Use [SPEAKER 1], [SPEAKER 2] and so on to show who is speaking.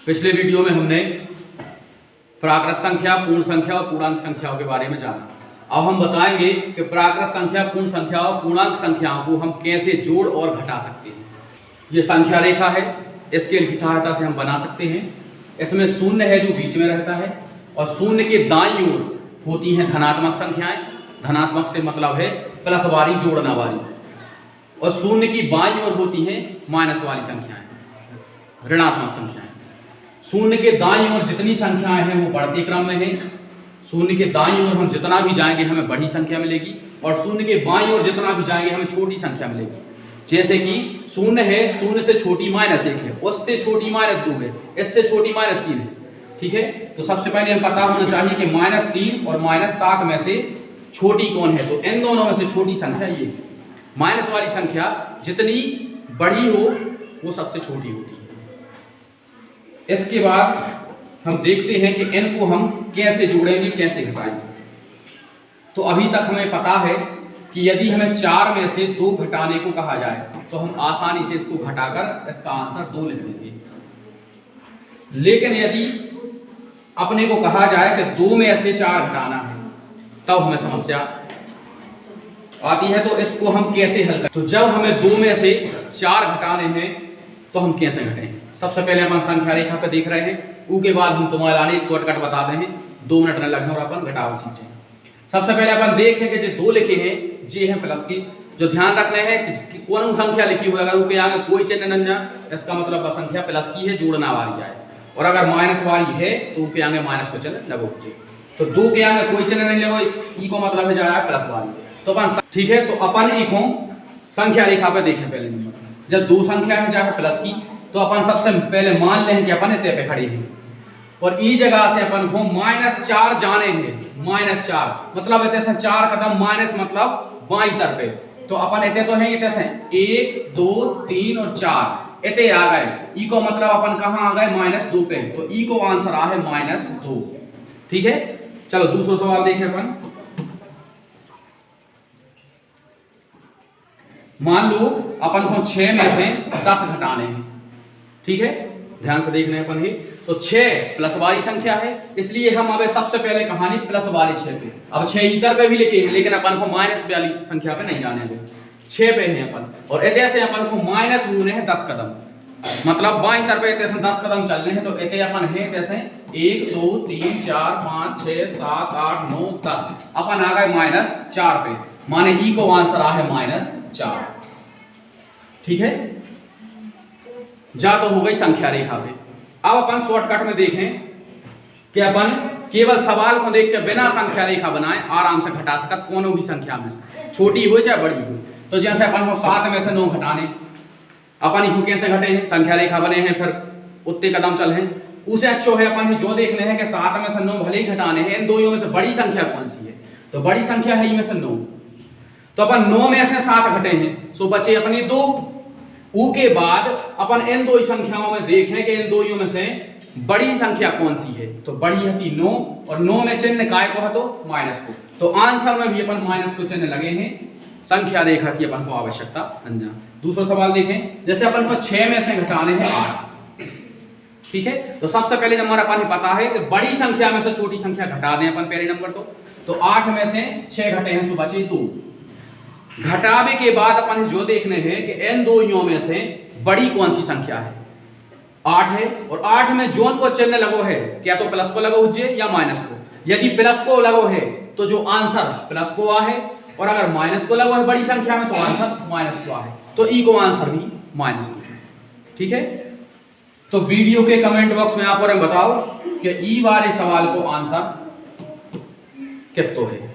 [SPEAKER 1] पिछले वीडियो में हमने प्राकृत संख्या, पूर्ण संख्या और पूर्णांक संख्याओं के बारे में जाना। अब हम बताएंगे कि प्राकृत संख्या, पूर्ण संख्या और पूर्णांक संख्याओं को हम कैसे जोड़ और घटा सकते हैं। ये संख्या रेखा है, स्केल की सहायता से हम बना सकते हैं। इसमें शून्य है जो बीच में रहता है और शून्य के दाईं ओर होती हैं धनात्मक संख्याएं। धनात्मक से मतलब है प्लस वाली, जोड़ना वाली, और शून्य की बाईं ओर होती हैं माइनस वाली संख्याएं, ऋणात्मक संख्याएं। शून्य के दाईं ओर जितनी संख्याएं हैं वो बढ़ते क्रम में है। शून्य के दाईं ओर हम जितना भी जाएंगे हमें बड़ी संख्या मिलेगी, और शून्य के बाईं ओर जितना भी जाएंगे हमें छोटी संख्या मिलेगी। जैसे कि शून्य है, शून्य से छोटी -1 है, उससे छोटी -2 है, इससे छोटी -3 है। ठीक है, तो सबसे पहले हमें पता होना चाहिए कि -3 और -7 में से छोटी कौन है। तो इन दोनों में से छोटी संख्या ये है। माइनस वाली संख्या जितनी बड़ी हो वो सबसे छोटी होती है। इसके बाद हम देखते हैं कि इनको हम कैसे जोड़ेंगे, कैसे घटाएंगे। तो अभी तक हमें पता है कि यदि हमें 4 में से 2 घटाने को कहा जाए तो हम आसानी से इसको घटाकर इसका आंसर 2 लिख देंगे। लेकिन यदि अपने को कहा जाए कि 2 में से 4 घटाना है तब हमें समस्या आती है। तो इसको हम कैसे हल करें? तो जब हमें 2 में से 4 घटाने हैं तो हम कैसे घटें? सबसे पहले अपन संख्या रेखा पे देख रहे हैं, उसके बाद हम तुम्हारे एक शॉर्टकट बता रहे हैं, 2 मिनट न लगने और अपन घटाव सीखें। सबसे पहले अपन देखें कि जो 2 लिखे हैं ये हैं प्लस की। जो ध्यान रखना है कि कौन संख्या लिखी हुई, अगर उसके आगे कोई चिन्ह न जाए इसका मतलब संख्या प्लस की है, जोड़ना वाली है। और अगर माइनस वाली है तो उसके आगे माइनस को चिन्ह लगो। तो 2 के आगे कोई चिन्ह नहीं लगो, ई को मतलब है जाए प्लस वाली। तो अपन ठीक है, तो अपन एक संख्या रेखा पे देखें। पहले नंबर जब 2 संख्या है चाहे प्लस की, तो अपन सबसे पहले मान लें कि अपन इतने पे खड़े हैं और ई जगह से अपन को -4 जाने हैं। -4 मतलब इतने से 4 कदम, माइनस मतलब बाईं तरफ है। तो अपन इतने तो हैं, इतने से 1 2 3 और 4 इतने आ गए। ई को मतलब अपन कहाँ आ गए? -2 पे। तो ई को आंसर आ है -2। ठीक है, चलो दूसरा सवाल देखें अपन। मान लो अपन को 6 में से 10 घटाने हैं। ठीक है, ध्यान से देखना है अपन ही। तो 6 प्लस वाली संख्या है, इसलिए हम अब सबसे पहले कहानी प्लस वाली 6 पे। अब 6 इधर पे भी लिखे हैं, लेकिन अपन को माइनस वाली संख्या पे नहीं जाने हैं, 6 पे हैं अपन। और इतने से अपन को माइनस होने हैं 10 कदम, मतलब बाईं तरफ इतने से 10 कदम चलने हैं। तो इतने अपन है जैसे 1 2 3 4 5 6 7 8 9 10, अपन आ गए -4 पे, माने ई को आंसर आ है -4। ठीक है, जा तो हो गई संख्या रेखा पे। अब अपन शॉर्टकट में देखें कि अपन केवल सवाल को देख के बिना संख्या रेखा बनाए आराम से घटा सकत कोनो भी संख्या में से, छोटी हो चाहे बड़ी हो। तो जैसे अपन को 7 में से 9 घटाने, अपन इनको कैसे घटे हैं? संख्या रेखा बने हैं, फिर उतने कदम चल हैं। उसे अच्छो है अपन जो देखने हैं कि 7 में से 9 भले ही घटाने हैं, इन दोनों में से बड़ी संख्या कौन सी है? तो बड़ी संख्या है इनमें से 9। तो अपन 9 में से 7 घटे हैं, सो बचे अपनी 2। के बाद अपन इन 2 संख्याओं में देखें कि इन दोनों में से बड़ी संख्या कौन सी है। तो बड़ी है 9, और 9 में चिन्ह काय को है? तो माइनस को। तो आंसर में भी अपन माइनस को चिन्ह लगे हैं। संख्या रेखा की अपन को आवश्यकता नहीं। दूसरा सवाल देखें, जैसे अपन को 6 में से घटाने हैं 8। ठीक है, तो सबसे पहले नंबर अपन पता है कि बड़ी संख्या में से छोटी संख्या घटा दें अपन पहले नंबर। तो 8 में से 6 घटे हैं, सो बचे 2। घटावे के बाद अपन जो देखने हैं कि इन दोनों में से बड़ी कौन सी संख्या है? 8 है, और 8 में जोन को चिन्ह लगो है, क्या तो प्लस को लगो हुए या माइनस को। यदि प्लस को लगो है तो जो आंसर प्लस को आ है, और अगर माइनस को लगो है बड़ी संख्या में तो आंसर माइनस को आ है। तो ई को आंसर भी माइनस को है। ठीक है, तो वीडियो के कमेंट बॉक्स में आप और बताओ कि ई वाले सवाल को आंसर कितना है।